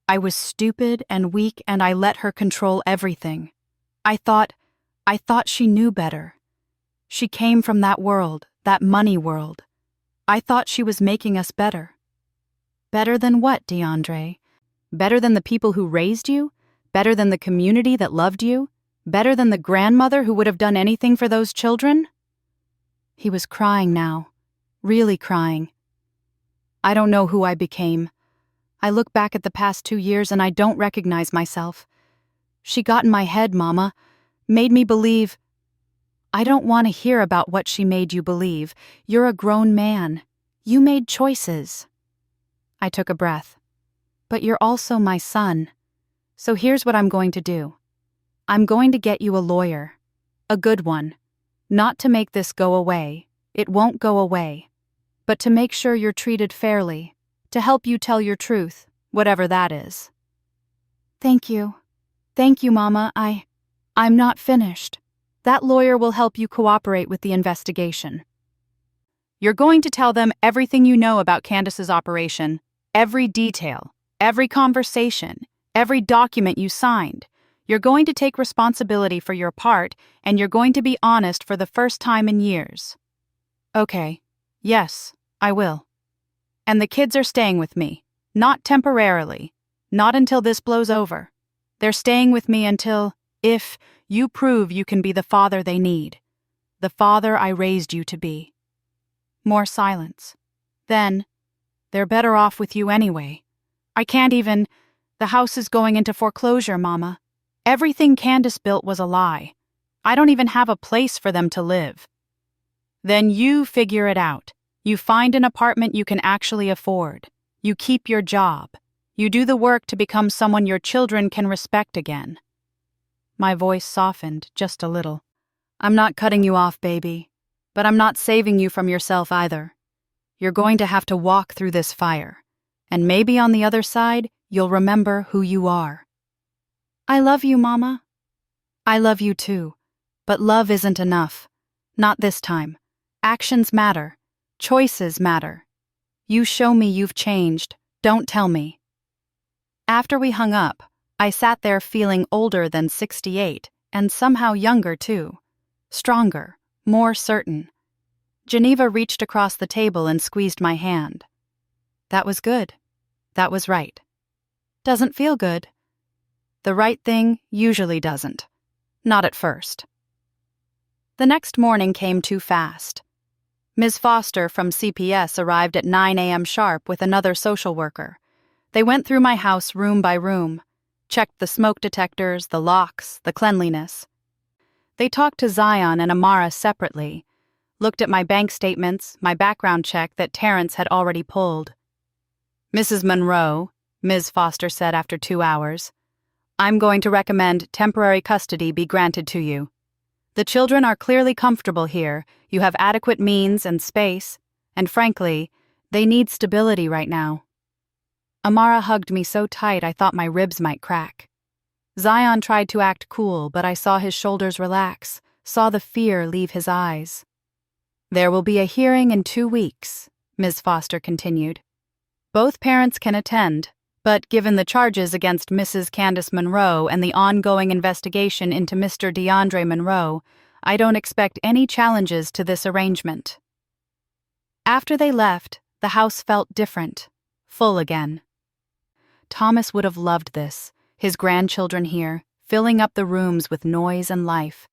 "I was stupid and weak, and I let her control everything. I thought she knew better. She came from that world, that money world. I thought she was making us better." "Better than what, DeAndre? Better than the people who raised you? Better than the community that loved you? Better than the grandmother who would have done anything for those children?" He was crying now, really crying. "I don't know who I became. I look back at the past 2 years and I don't recognize myself. She got in my head, Mama, made me believe—" I don't want to hear about what she made you believe. You're a grown man. You made choices. I took a breath. But you're also my son. So here's what I'm going to do. I'm going to get you a lawyer. A good one. Not to make this go away. It won't go away. But to make sure you're treated fairly. To help you tell your truth, whatever that is. Thank you. Thank you, Mama. I'm not finished. That lawyer will help you cooperate with the investigation. You're going to tell them everything you know about Candace's operation, every detail, every conversation, every document you signed. You're going to take responsibility for your part, and you're going to be honest for the first time in years. Okay. Yes, I will. And the kids are staying with me. Not temporarily. Not until this blows over. They're staying with me until, if you prove you can be the father they need. The father I raised you to be. More silence. Then, they're better off with you anyway. I can't even. The house is going into foreclosure, Mama. Everything Candace built was a lie. I don't even have a place for them to live. Then you figure it out. You find an apartment you can actually afford. You keep your job. You do the work to become someone your children can respect again. My voice softened just a little. I'm not cutting you off, baby. But I'm not saving you from yourself either. You're going to have to walk through this fire. And maybe on the other side, you'll remember who you are. I love you, Mama. I love you too. But love isn't enough. Not this time. Actions matter. Choices matter. You show me you've changed. Don't tell me. After we hung up, I sat there feeling older than 68, and somehow younger too. Stronger, more certain. Geneva reached across the table and squeezed my hand. That was good. That was right. Doesn't feel good. The right thing usually doesn't. Not at first. The next morning came too fast. Ms. Foster from CPS arrived at 9 a.m. sharp with another social worker. They went through my house room by room, checked the smoke detectors, the locks, the cleanliness. They talked to Zion and Amara separately, looked at my bank statements, my background check that Terrence had already pulled. Mrs. Monroe, Ms. Foster said after 2 hours, I'm going to recommend temporary custody be granted to you. The children are clearly comfortable here, you have adequate means and space, and frankly, they need stability right now. Amara hugged me so tight I thought my ribs might crack. Zion tried to act cool, but I saw his shoulders relax, saw the fear leave his eyes. There will be a hearing in 2 weeks, Ms. Foster continued. Both parents can attend, but given the charges against Mrs. Candace Monroe and the ongoing investigation into Mr. DeAndre Monroe, I don't expect any challenges to this arrangement. After they left, the house felt different, full again. Thomas would have loved this, his grandchildren here, filling up the rooms with noise and life.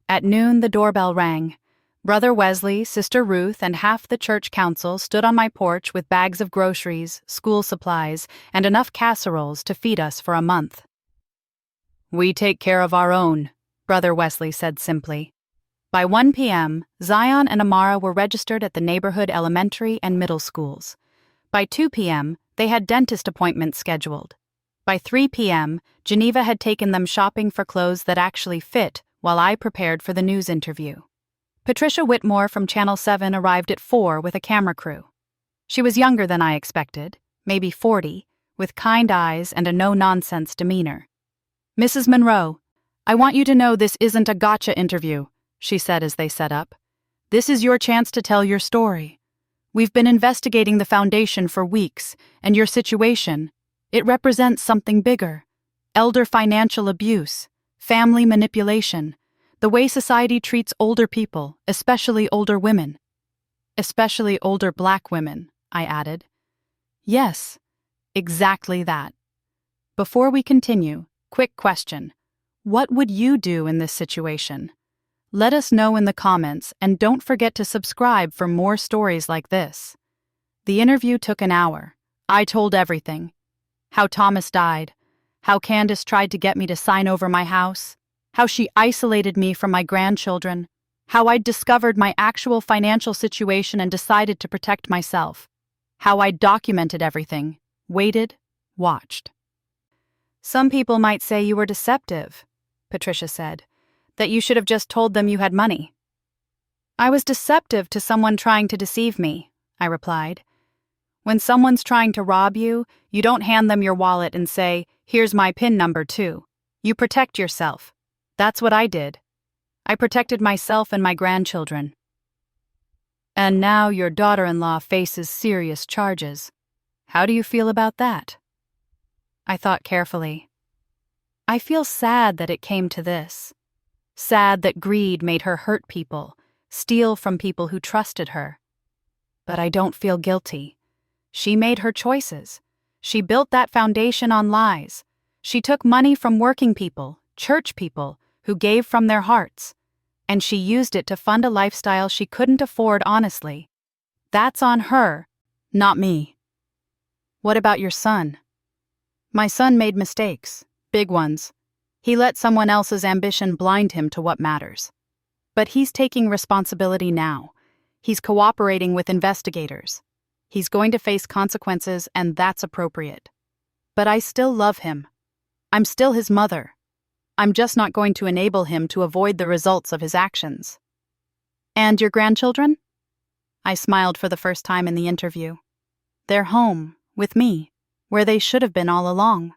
At noon, the doorbell rang. Brother Wesley, Sister Ruth, and half the church council stood on my porch with bags of groceries, school supplies, and enough casseroles to feed us for a month. We take care of our own, Brother Wesley said simply. By 1 p.m., Zion and Amara were registered at the neighborhood elementary and middle schools. By 2 p.m., they had dentist appointments scheduled. By 3 p.m., Geneva had taken them shopping for clothes that actually fit while I prepared for the news interview. Patricia Whitmore from Channel 7 arrived at 4 with a camera crew. She was younger than I expected, maybe 40, with kind eyes and a no-nonsense demeanor. Mrs. Monroe, I want you to know this isn't a gotcha interview, she said as they set up. This is your chance to tell your story. We've been investigating the foundation for weeks, and your situation, it represents something bigger. Elder financial abuse, family manipulation, the way society treats older people, especially older women. Especially older Black women, I added. Yes, exactly that. Before we continue, quick question. What would you do in this situation? Let us know in the comments, and don't forget to subscribe for more stories like this. The interview took an hour. I told everything. How Thomas died, how Candace tried to get me to sign over my house, how she isolated me from my grandchildren, How I'd discovered my actual financial situation and decided to protect myself. How I documented everything, waited, watched. Some people might say you were deceptive, Patricia said, that you should have just told them you had money. I was deceptive to someone trying to deceive me, I replied. When someone's trying to rob you, you don't hand them your wallet and say, "Here's my PIN number too." You protect yourself. That's what I did. I protected myself and my grandchildren. And now your daughter-in-law faces serious charges. How do you feel about that? I thought carefully. I feel sad that it came to this. Sad that greed made her hurt people, steal from people who trusted her. But I don't feel guilty. She made her choices. She built that foundation on lies. She took money from working people, church people, who gave from their hearts. And she used it to fund a lifestyle she couldn't afford honestly. That's on her, not me. What about your son? My son made mistakes, big ones. He let someone else's ambition blind him to what matters. But he's taking responsibility now. He's cooperating with investigators. He's going to face consequences, and that's appropriate. But I still love him. I'm still his mother. I'm just not going to enable him to avoid the results of his actions. And your grandchildren? I smiled for the first time in the interview. They're home, with me, where they should have been all along.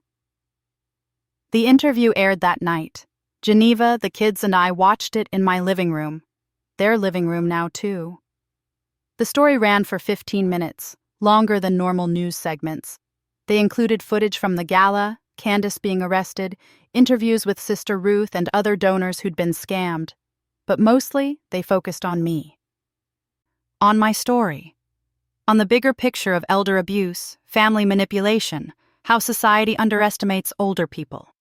The interview aired that night. Geneva, the kids, and I watched it in my living room. Their living room now, too. The story ran for 15 minutes, longer than normal news segments. They included footage from the Gala, Candace being arrested, interviews with Sister Ruth and other donors who'd been scammed. But mostly, they focused on me. On my story. On the bigger picture of elder abuse, family manipulation, how society underestimates older people.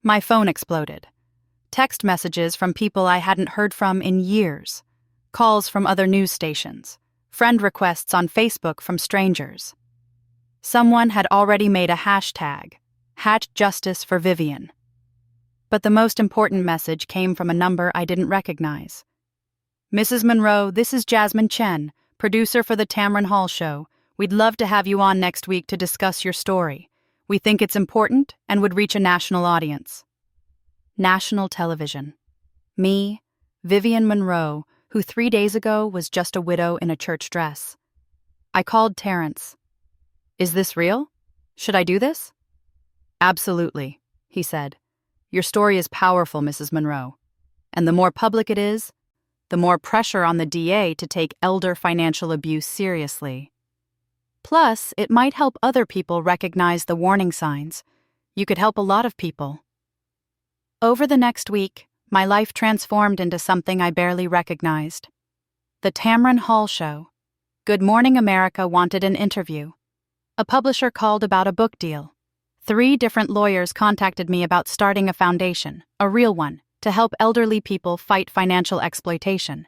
My phone exploded. Text messages from people I hadn't heard from in years. Calls from other news stations. Friend requests on Facebook from strangers. Someone had already made a hashtag, #JusticeForVivian. But the most important message came from a number I didn't recognize. Mrs. Monroe, this is Jasmine Chen, producer for the Tamron Hall Show. We'd love to have you on next week to discuss your story. We think it's important and would reach a national audience. National television. Me, Vivian Monroe, who 3 days ago was just a widow in a church dress. I called Terrence. Is this real? Should I do this? Absolutely, he said. Your story is powerful, Mrs. Monroe. And the more public it is, the more pressure on the DA to take elder financial abuse seriously. Plus, it might help other people recognize the warning signs. You could help a lot of people. Over the next week, my life transformed into something I barely recognized. The Tamron Hall Show. Good Morning America wanted an interview. A publisher called about a book deal. 3 different lawyers contacted me about starting a foundation, a real one, to help elderly people fight financial exploitation.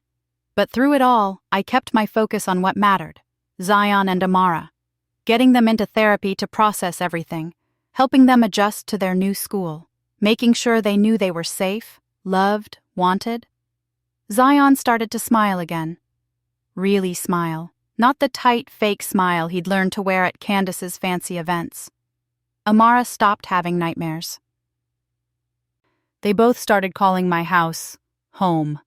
But through it all, I kept my focus on what mattered, Zion and Amara, getting them into therapy to process everything, helping them adjust to their new school, making sure they knew they were safe, loved, wanted. Zion started to smile again. Really smile, not the tight, fake smile he'd learned to wear at Candace's fancy events. Amara stopped having nightmares. They both started calling my house home.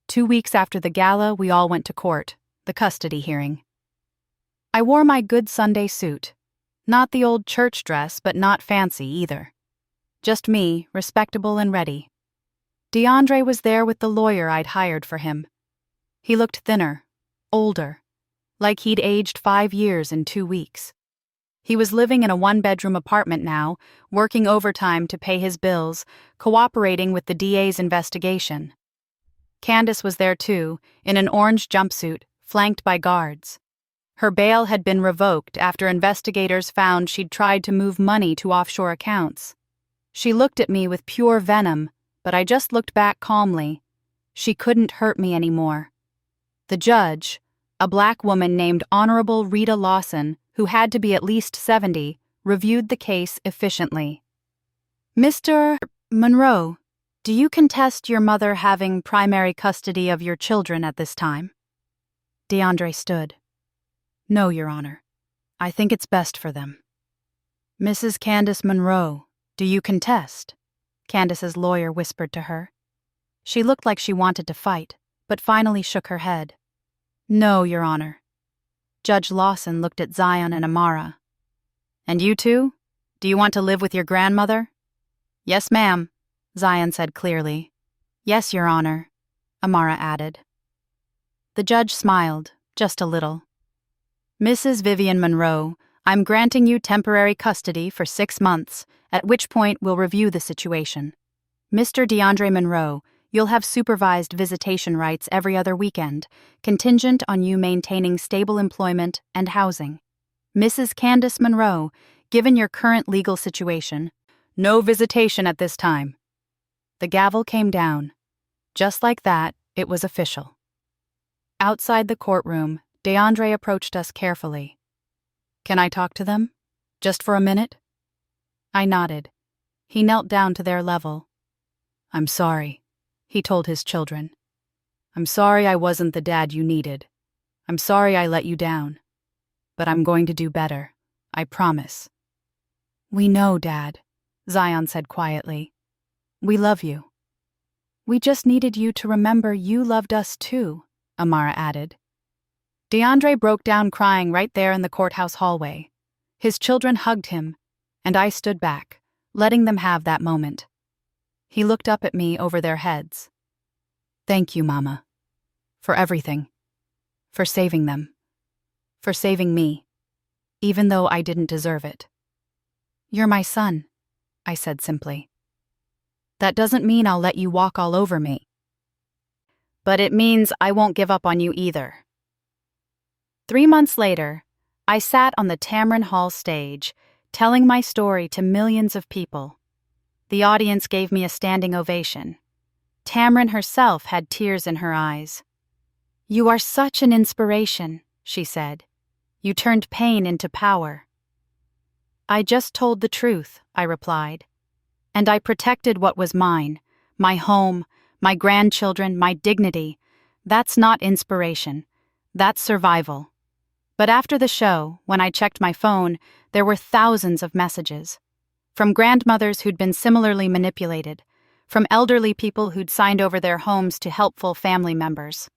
2 weeks after the gala, we all went to court, the custody hearing. I wore my good Sunday suit. Not the old church dress, but not fancy either. Just me, respectable and ready. DeAndre was there with the lawyer I'd hired for him. He looked thinner, older, like he'd aged 5 years in 2 weeks. He was living in a 1-bedroom apartment now, working overtime to pay his bills, cooperating with the DA's investigation. Candace was there too, in an orange jumpsuit, flanked by guards. Her bail had been revoked after investigators found she'd tried to move money to offshore accounts. She looked at me with pure venom, but I just looked back calmly. She couldn't hurt me anymore. The judge, a black woman named Honorable Rita Lawson, who had to be at least 70, reviewed the case efficiently. Mr. Monroe, Do you contest your mother having primary custody of your children at this time? DeAndre stood. No, Your Honor. I think it's best for them. Mrs. Candace Monroe, do you contest? Candace's lawyer whispered to her. She looked like she wanted to fight, but finally shook her head. No, Your Honor. Judge Lawson looked at Zion and Amara. And you two? Do you want to live with your grandmother? Yes, ma'am, Zion said clearly. Yes, Your Honor, Amara added. The judge smiled, just a little. Mrs. Vivian Monroe, I'm granting you temporary custody for 6 months, at which point we'll review the situation. Mr. DeAndre Monroe, you'll have supervised visitation rights every other weekend, contingent on you maintaining stable employment and housing. Mrs. Candace Monroe, given your current legal situation, no visitation at this time. The gavel came down. Just like that, it was official. Outside the courtroom, DeAndre approached us carefully. Can I talk to them? Just for a minute? I nodded. He knelt down to their level. I'm sorry, he told his children. I'm sorry I wasn't the dad you needed. I'm sorry I let you down. But I'm going to do better. I promise. We know, Dad, Zion said quietly. We love you. We just needed you to remember you loved us too, Amara added. DeAndre broke down crying right there in the courthouse hallway. His children hugged him, and I stood back, letting them have that moment. He looked up at me over their heads. Thank you, Mama. For everything. For saving them. For saving me, even though I didn't deserve it. You're my son, I said simply. That doesn't mean I'll let you walk all over me. But it means I won't give up on you either. 3 months later, I sat on the Tamron Hall stage, telling my story to millions of people. The audience gave me a standing ovation. Tamron herself had tears in her eyes. You are such an inspiration, she said. You turned pain into power. I just told the truth, I replied. And I protected what was mine, my home, my grandchildren, my dignity. That's not inspiration. That's survival. But after the show, when I checked my phone, there were thousands of messages. From grandmothers who'd been similarly manipulated, from elderly people who'd signed over their homes to helpful family members,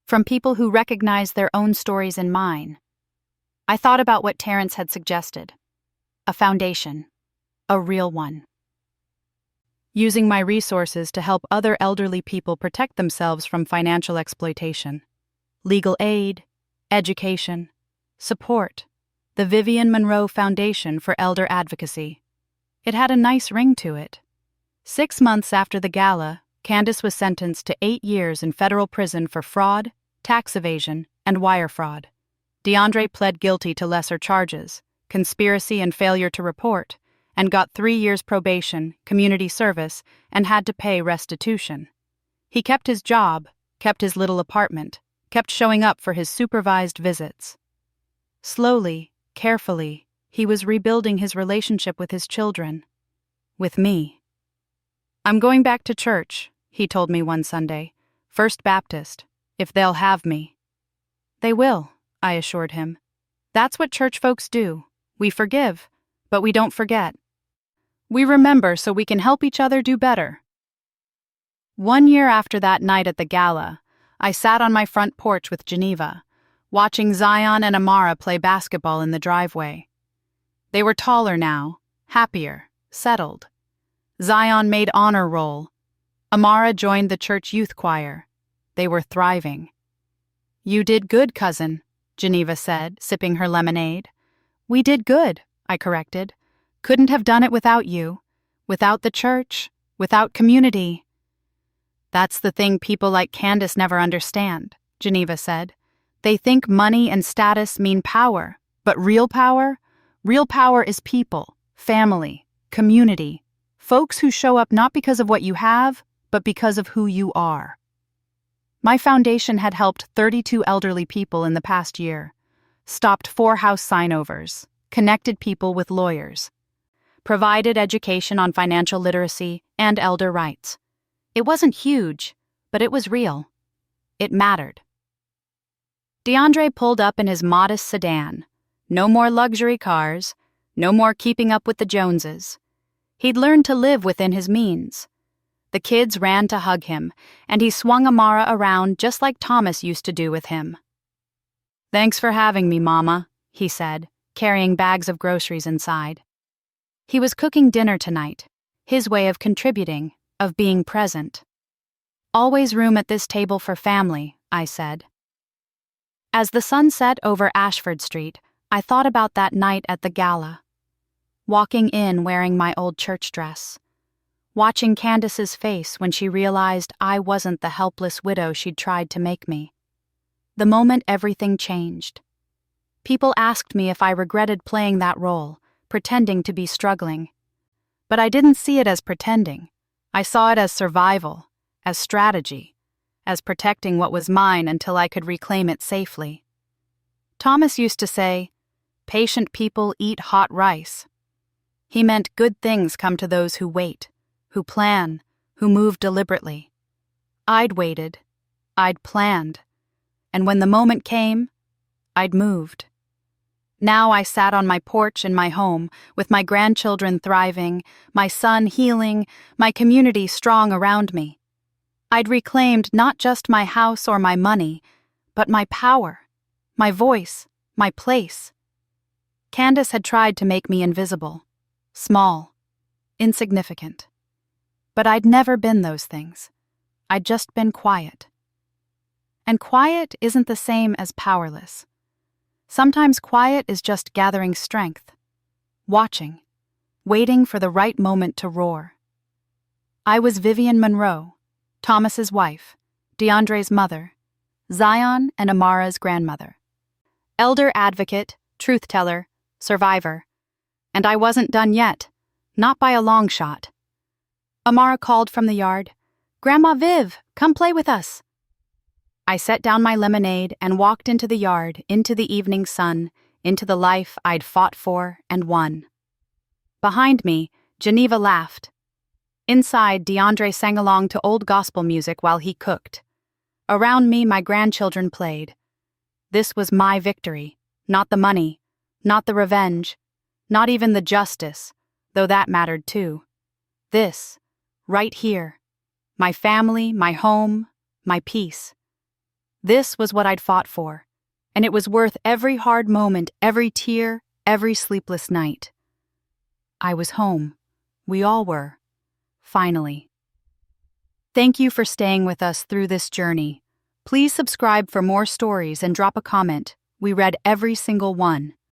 from people who recognized their own stories in mine. I thought about what Terrence had suggested. A foundation. A real one. Using my resources to help other elderly people protect themselves from financial exploitation. Legal aid, education, support. The Vivian Monroe Foundation for Elder Advocacy. It had a nice ring to it. 6 months after the gala, Candace was sentenced to 8 years in federal prison for fraud, tax evasion, and wire fraud. DeAndre pled guilty to lesser charges, conspiracy and failure to report, and got 3 years probation, community service, and had to pay restitution. He kept his job, kept his little apartment, kept showing up for his supervised visits. Slowly, carefully, he was rebuilding his relationship with his children. With me. I'm going back to church, he told me one Sunday. First Baptist, if they'll have me. They will, I assured him. That's what church folks do. We forgive, but we don't forget. We remember so we can help each other do better. 1 year after that night at the gala, I sat on my front porch with Geneva, watching Zion and Amara play basketball in the driveway. They were taller now, happier, settled. Zion made honor roll. Amara joined the church youth choir. They were thriving. You did good, cousin, Geneva said, sipping her lemonade. We did good, I corrected. Couldn't have done it without you, without the church, without community. That's the thing people like Candace never understand, Geneva said. They think money and status mean power, but real power is people, family, community, folks who show up not because of what you have, but because of who you are. My foundation had helped 32 elderly people in the past year, stopped 4 house sign-overs, connected people with lawyers, provided education on financial literacy and elder rights, It wasn't huge, but it was real. It mattered. DeAndre pulled up in his modest sedan. No more luxury cars, no more keeping up with the Joneses. He'd learned to live within his means. The kids ran to hug him, and he swung Amara around just like Thomas used to do with him. "Thanks for having me, Mama," he said, carrying bags of groceries inside. He was cooking dinner tonight, his way of contributing, of being present. "Always room at this table for family," I said. As the sun set over Ashford Street, I thought about that night at the Gala. Walking in wearing my old church dress. Watching Candace's face when she realized I wasn't the helpless widow she'd tried to make me. The moment everything changed. People asked me if I regretted playing that role, pretending to be struggling. But I didn't see it as pretending. I saw it as survival, as strategy, as protecting what was mine until I could reclaim it safely. Thomas used to say, "Patient people eat hot rice." He meant good things come to those who wait, who plan, who move deliberately. I'd waited, I'd planned, and when the moment came, I'd moved. Now I sat on my porch in my home, with my grandchildren thriving, my son healing, my community strong around me. I'd reclaimed not just my house or my money, but my power, my voice, my place. Candace had tried to make me invisible, small, insignificant. But I'd never been those things. I'd just been quiet. And quiet isn't the same as powerless. Sometimes quiet is just gathering strength, watching, waiting for the right moment to roar. I was Vivian Monroe, Thomas's wife, DeAndre's mother, Zion and Amara's grandmother. Elder advocate, truth-teller, survivor. And I wasn't done yet, not by a long shot. Amara called from the yard, "Grandma Viv, come play with us." I set down my lemonade and walked into the yard, into the evening sun, into the life I'd fought for and won. Behind me, Geneva laughed. Inside, DeAndre sang along to old gospel music while he cooked. Around me, my grandchildren played. This was my victory, not the money, not the revenge, not even the justice, though that mattered too. This, right here, my family, my home, my peace. This was what I'd fought for, and it was worth every hard moment, every tear, every sleepless night. I was home. We all were. Finally. Thank you for staying with us through this journey. Please subscribe for more stories and drop a comment. We read every single one.